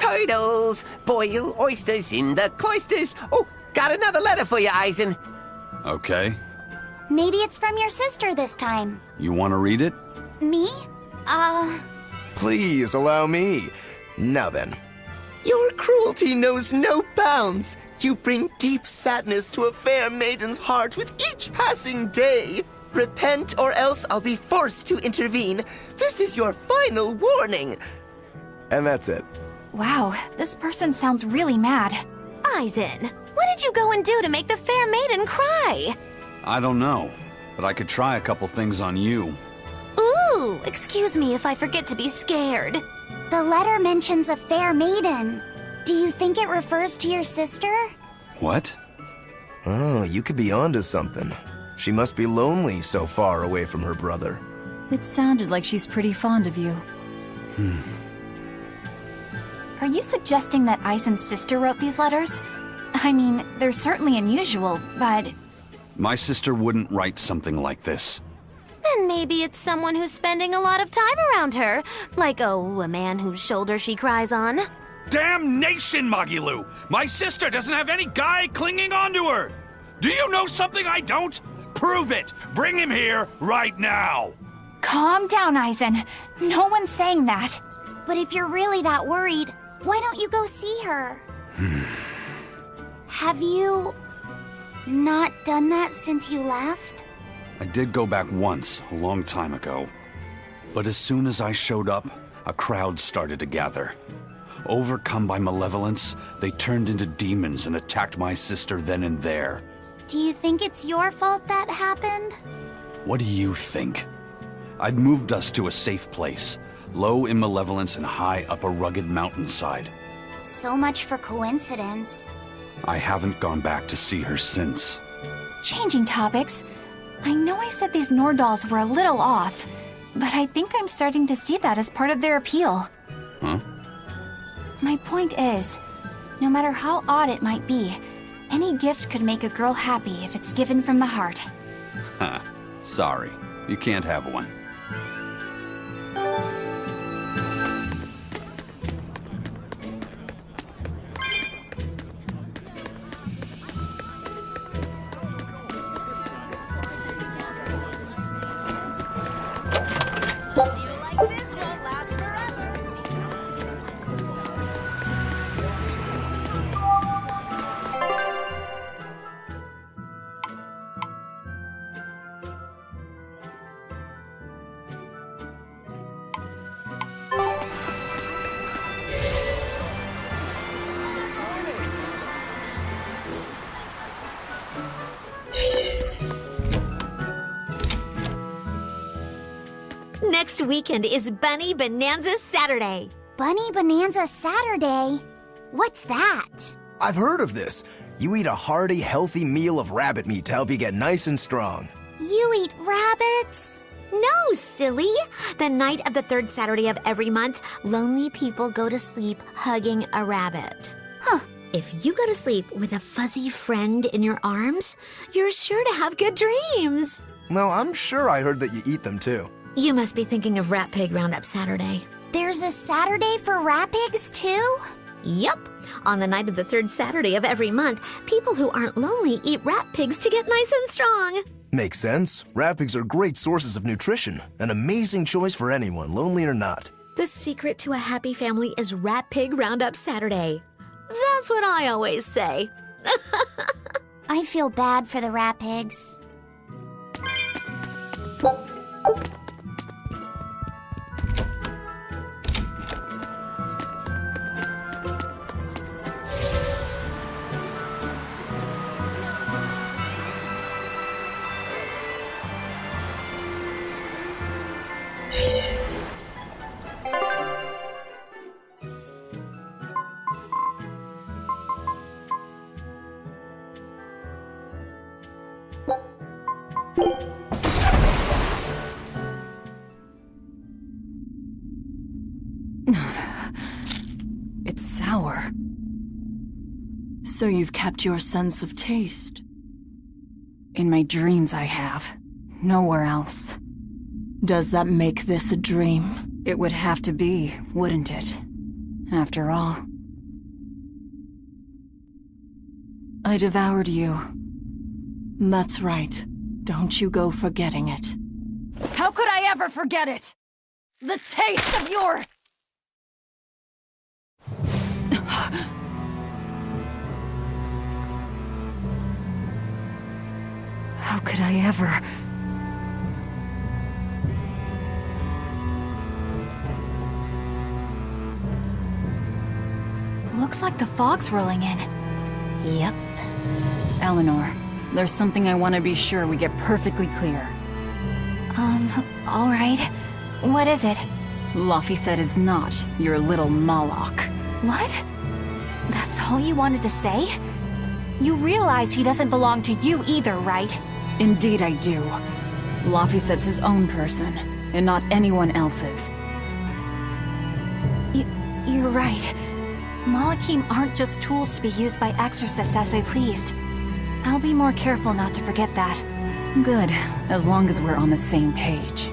turtles. Boil oysters in the cloisters. Oh, got another letter for you, Eisen. Okay. Maybe it's from your sister this time. You want to read it? Me? Please allow me. Now then. Your cruelty knows no bounds. You bring deep sadness to a fair maiden's heart with each passing day. Repent or else I'll be forced to intervene. This is your final warning. And that's it. Wow, this person sounds really mad. Eisen, what did you go and do to make the fair maiden cry? I don't know, but I could try a couple things on you. Ooh, excuse me if I forget to be scared. The letter mentions a fair maiden. Do you think it refers to your sister? What? Oh, you could be onto something. She must be lonely so far away from her brother. It sounded like she's pretty fond of you. Are you suggesting that Eisen's sister wrote these letters? I mean, they're certainly unusual, but... My sister wouldn't write something like this. Then maybe it's someone who's spending a lot of time around her. Like, oh, a man whose shoulder she cries on. Damnation, Magilu! My sister doesn't have any guy clinging onto her! Do you know something I don't? Prove it! Bring him here right now! Calm down, Eisen. No one's saying that. But if you're really that worried, why don't you go see her? Have you not done that since you left? I did go back once, a long time ago. But as soon as I showed up, a crowd started to gather. Overcome by malevolence, they turned into demons and attacked my sister then and there. Do you think it's your fault that happened? What do you think? I'd moved us to a safe place, low in malevolence and high up a rugged mountainside. So much for coincidence. I haven't gone back to see her since. Changing topics. I know I said these Nordals were a little off, but I think I'm starting to see that as part of their appeal. Huh? My point is, no matter how odd it might be, any gift could make a girl happy if it's given from the heart. Ha. Sorry. You can't have one. Next weekend is Bunny Bonanza Saturday. Bunny Bonanza Saturday? What's that? I've heard of this. You eat a hearty, healthy meal of rabbit meat to help you get nice and strong. You eat rabbits? No, silly. The night of the third Saturday of every month, lonely people go to sleep hugging a rabbit. Huh. If you go to sleep with a fuzzy friend in your arms, you're sure to have good dreams. No, I'm sure I heard that you eat them too. You must be thinking of Rat Pig Roundup Saturday. There's a Saturday for rat pigs too? Yup. On the night of the third Saturday of every month, people who aren't lonely eat rat pigs to get nice and strong. Makes sense. Rat pigs are great sources of nutrition. An amazing choice for anyone, lonely or not. The secret to a happy family is Rat Pig Roundup Saturday. That's what I always say. I feel bad for the rat pigs. It's sour. So you've kept your sense of taste? In my dreams I have. Nowhere else. Does that make this a dream? It would have to be, wouldn't it? After all, I devoured you. That's right. Don't you go forgetting it. How could I ever forget it? The taste of your... How could I ever... Looks like the fog's rolling in. Yep. Eleanor, there's something I want to be sure we get perfectly clear. All right. What is it? Laphicet is not your little Moloch. What? That's all you wanted to say? You realize he doesn't belong to you either, right? Indeed I do. Laphicet's his own person, and not anyone else's. You're right. Malachim aren't just tools to be used by exorcists as they pleased. I'll be more careful not to forget that. Good, as long as we're on the same page.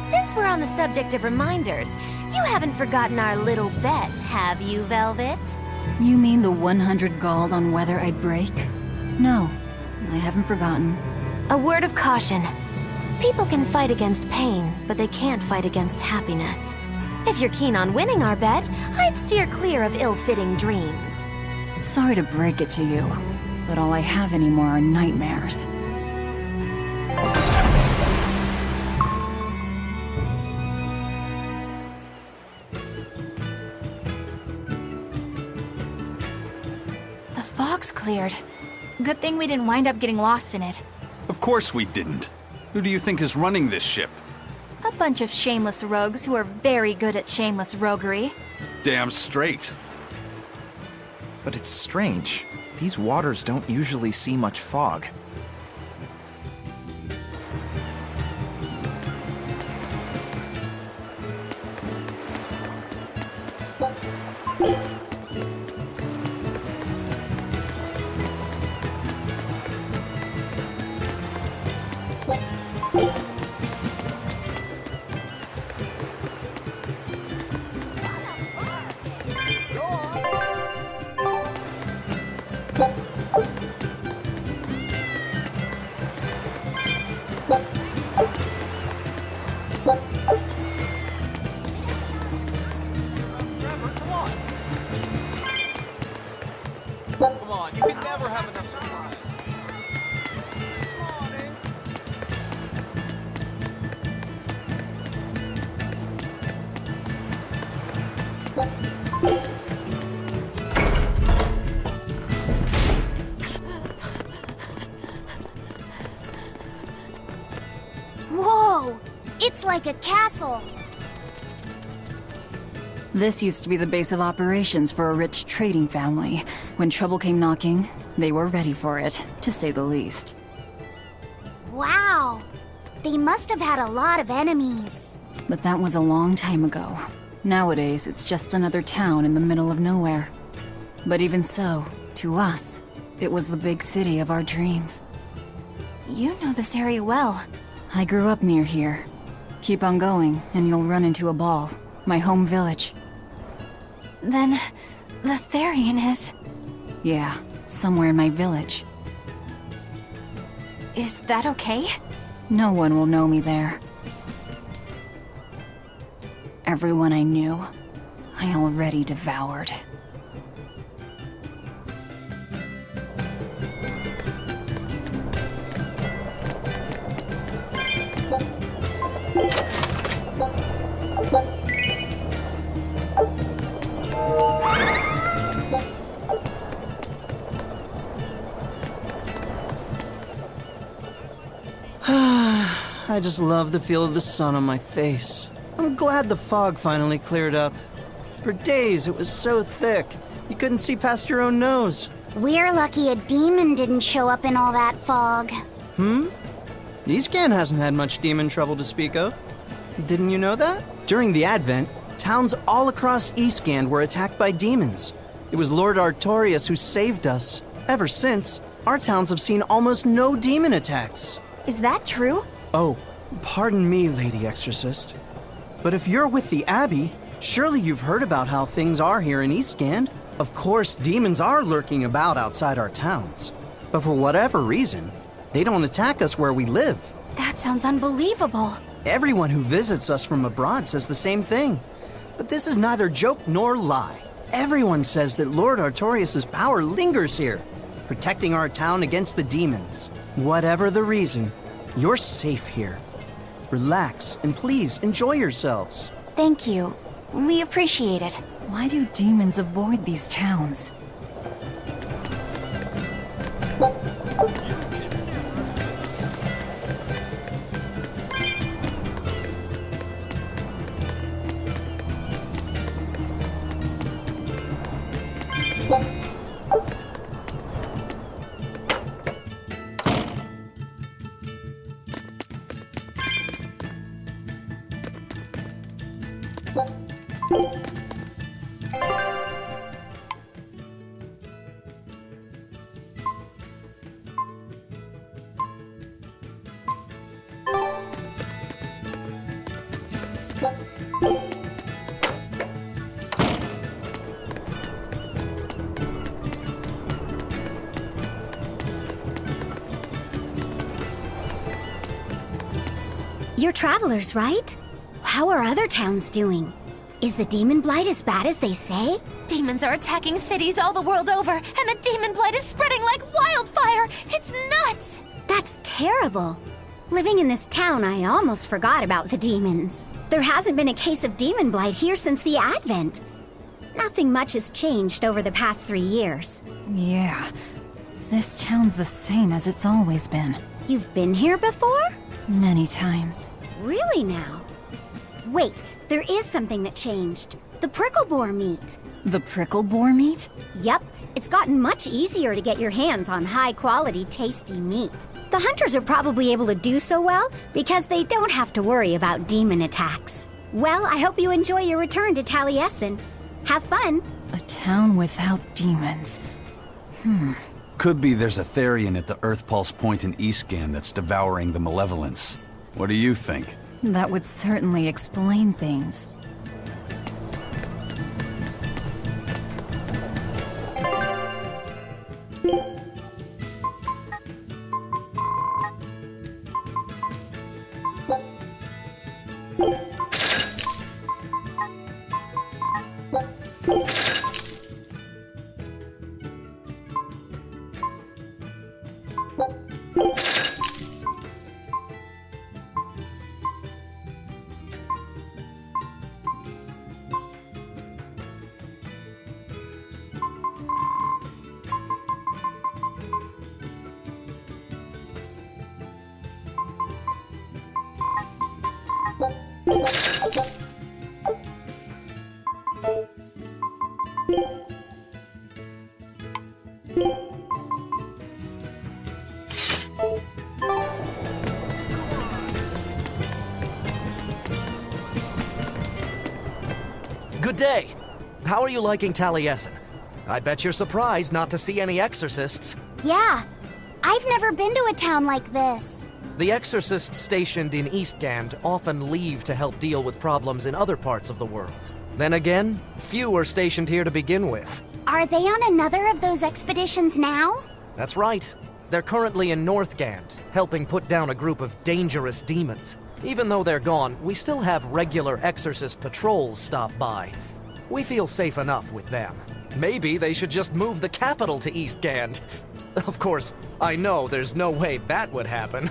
Since we're on the subject of reminders, you haven't forgotten our little bet, have you, Velvet? You mean the 100 gold on whether I'd break? No, I haven't forgotten. A word of caution. People can fight against pain, but they can't fight against happiness. If you're keen on winning our bet, I'd steer clear of ill-fitting dreams. Sorry to break it to you, but all I have anymore are nightmares. The fog's cleared. Good thing we didn't wind up getting lost in it. Of course we didn't. Who do you think is running this ship? A bunch of shameless rogues who are very good at shameless roguery. Damn straight. But it's strange. These waters don't usually see much fog. Come on, you can never have enough supplies. This morning. Whoa! It's like a castle. This used to be the base of operations for a rich trading family. When trouble came knocking, they were ready for it, to say the least. Wow! They must have had a lot of enemies. But that was a long time ago. Nowadays, it's just another town in the middle of nowhere. But even so, to us, it was the big city of our dreams. You know this area well. I grew up near here. Keep on going, and you'll run into a ball. My home village. Then, the Therian is... Yeah, somewhere in my village. Is that okay? No one will know me there. Everyone I knew, I already devoured. I just love the feel of the sun on my face. I'm glad the fog finally cleared up. For days it was so thick, you couldn't see past your own nose. We're lucky a demon didn't show up in all that fog. Eastgan hasn't had much demon trouble to speak of. Didn't you know that? During the Advent, towns all across Eastgand were attacked by demons. It was Lord Artorius who saved us. Ever since, our towns have seen almost no demon attacks. Is that true? Oh, pardon me, Lady Exorcist. But if you're with the Abbey, surely you've heard about how things are here in Eastgand. Of course, demons are lurking about outside our towns. But for whatever reason, they don't attack us where we live. That sounds unbelievable. Everyone who visits us from abroad says the same thing. But this is neither joke nor lie. Everyone says that Lord Artorias' power lingers here, protecting our town against the demons. Whatever the reason, you're safe here. Relax and please enjoy yourselves. Thank you. We appreciate it. Why do demons avoid these towns? You're travelers, right? How are other towns doing? Is the demon blight as bad as they say? Demons are attacking cities all the world over, and the demon blight is spreading like wildfire. It's nuts! That's terrible. Living in this town, I almost forgot about the demons. There hasn't been a case of demon blight here since the Advent. Nothing much has changed over the past 3 years. Yeah, this town's the same as it's always been. You've been here before? Many times. Really now? Wait, there is something that changed. The prickle boar meat. The prickle boar meat? Yep, it's gotten much easier to get your hands on high-quality, tasty meat. The hunters are probably able to do so well because they don't have to worry about demon attacks. Well, I hope you enjoy your return to Taliesin. Have fun! A town without demons. Could be there's a Therian at the Earth Pulse Point in Eastgan that's devouring the malevolence. What do you think? That would certainly explain things. Good day. How are you liking Taliesin? I bet you're surprised not to see any exorcists. Yeah, I've never been to a town like this. The exorcists stationed in Eastgand often leave to help deal with problems in other parts of the world. Then again, few are stationed here to begin with. Are they on another of those expeditions now? That's right. They're currently in Northgand, helping put down a group of dangerous demons. Even though they're gone, we still have regular exorcist patrols stop by. We feel safe enough with them. Maybe they should just move the capital to Eastgand. Of course, I know there's no way that would happen.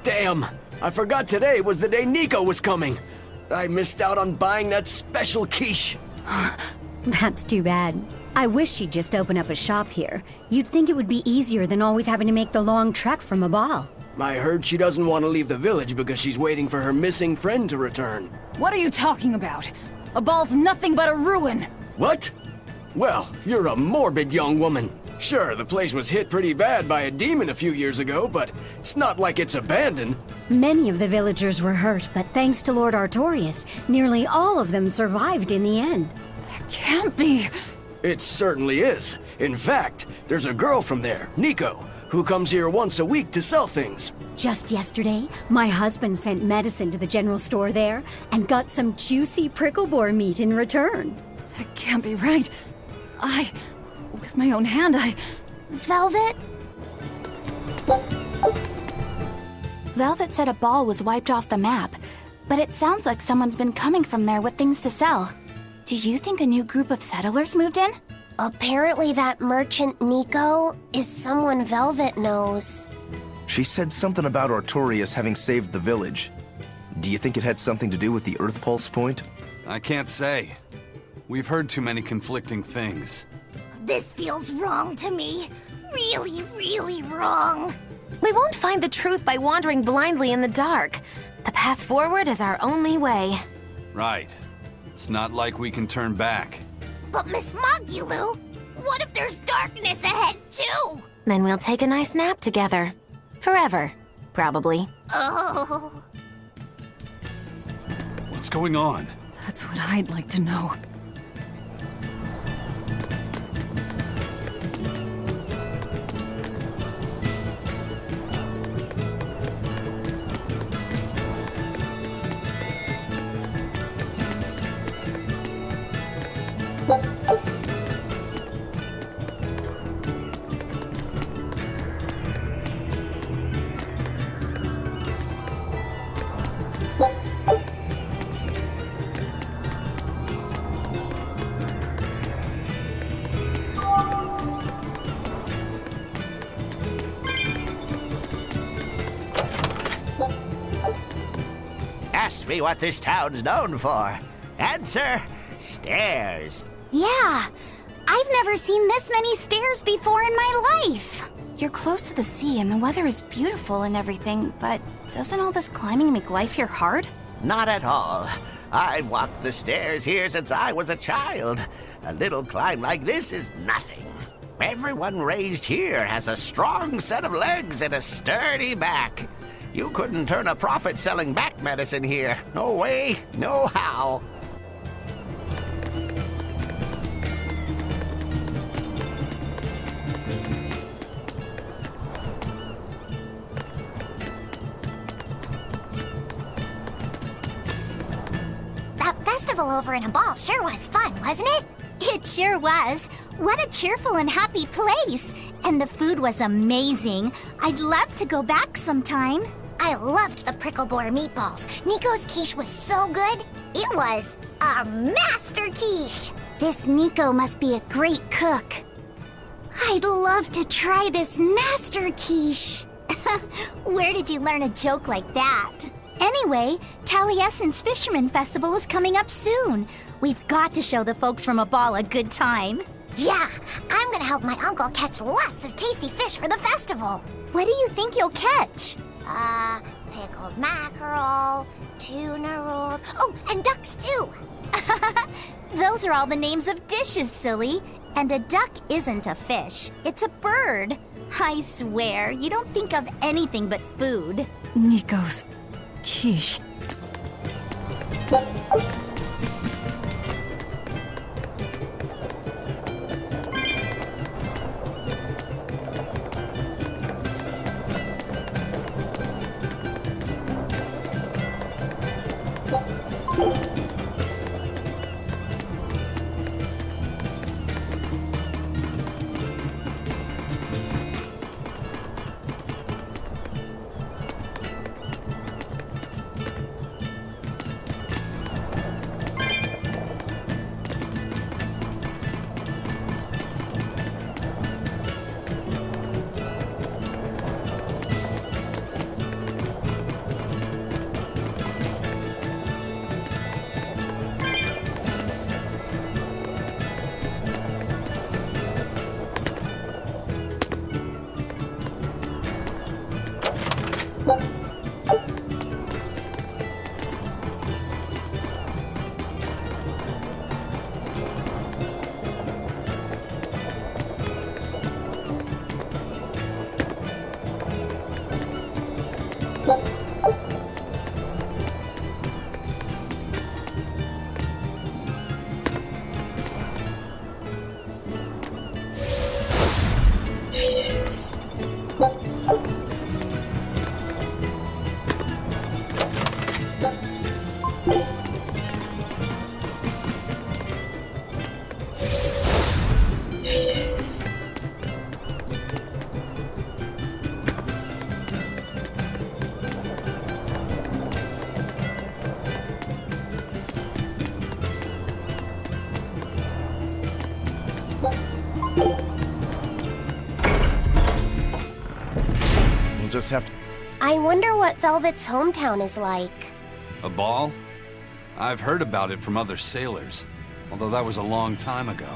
Damn, I forgot today was the day Nico was coming. I missed out on buying that special quiche. That's too bad. I wish she'd just open up a shop here. You'd think it would be easier than always having to make the long trek from a ball. I heard she doesn't want to leave the village because she's waiting for her missing friend to return. What are you talking about? A ball's nothing but a ruin. What? Well, you're a morbid young woman. Sure, the place was hit pretty bad by a demon a few years ago, but it's not like it's abandoned. Many of the villagers were hurt, but thanks to Lord Artorius, nearly all of them survived in the end. That can't be. It certainly is. In fact, there's a girl from there, Nico, who comes here once a week to sell things. Just yesterday, my husband sent medicine to the general store there and got some juicy prickle boar meat in return. That can't be right. With my own hand, Velvet? Velvet said a ball was wiped off the map, but it sounds like someone's been coming from there with things to sell. Do you think a new group of settlers moved in? Apparently that merchant Nico is someone Velvet knows. She said something about Artorius having saved the village. Do you think it had something to do with the Earth Pulse point? I can't say. We've heard too many conflicting things. This feels wrong to me. Really, really wrong. We won't find the truth by wandering blindly in the dark. The path forward is our only way. Right. It's not like we can turn back. But Miss Magulu, what if there's darkness ahead too? Then we'll take a nice nap together. Forever, probably. Oh. What's going on? That's what I'd like to know. Ask me what this town's known for. Answer, stairs. Yeah, I've never seen this many stairs before in my life. You're close to the sea and the weather is beautiful and everything, but doesn't all this climbing make life here hard? Not at all. I've walked the stairs here since I was a child. A little climb like this is nothing. Everyone raised here has a strong set of legs and a sturdy back. You couldn't turn a profit selling back medicine here. No way, no how. That festival over in a ball sure was fun, wasn't it? It sure was. What a cheerful and happy place. And the food was amazing. I'd love to go back sometime. I loved the prickle boar meatballs. Nico's quiche was so good. It was a master quiche. This Nico must be a great cook. I'd love to try this master quiche. Where did you learn a joke like that? Anyway, Taliesin's Fisherman Festival is coming up soon. We've got to show the folks from a ball a good time. Yeah, I'm gonna help my uncle catch lots of tasty fish for the festival. What do you think you'll catch? Pickled mackerel, tuna rolls, oh, and duck stew. Those are all the names of dishes, silly. And a duck isn't a fish, it's a bird. I swear, you don't think of anything but food. Nico's quiche. just have to... I wonder what Velvet's hometown is like. A ball? I've heard about it from other sailors, although that was a long time ago.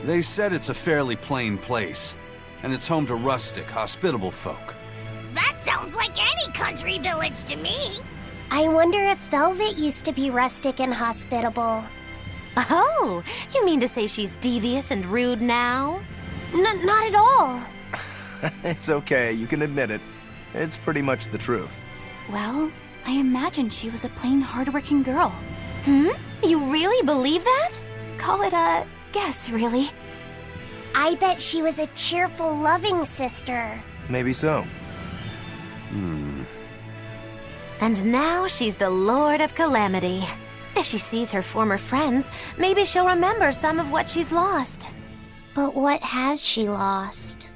They said it's a fairly plain place, and it's home to rustic, hospitable folk. That sounds like any country village to me. I wonder if Velvet used to be rustic and hospitable. Oh, you mean to say she's devious and rude now? Not at all. It's okay, you can admit it. It's pretty much the truth. Well, I imagine she was a plain, hardworking girl. You really believe that? Call it a guess, really. I bet she was a cheerful, loving sister. Maybe so. And now she's the Lord of Calamity. If she sees her former friends, maybe she'll remember some of what she's lost. But what has she lost?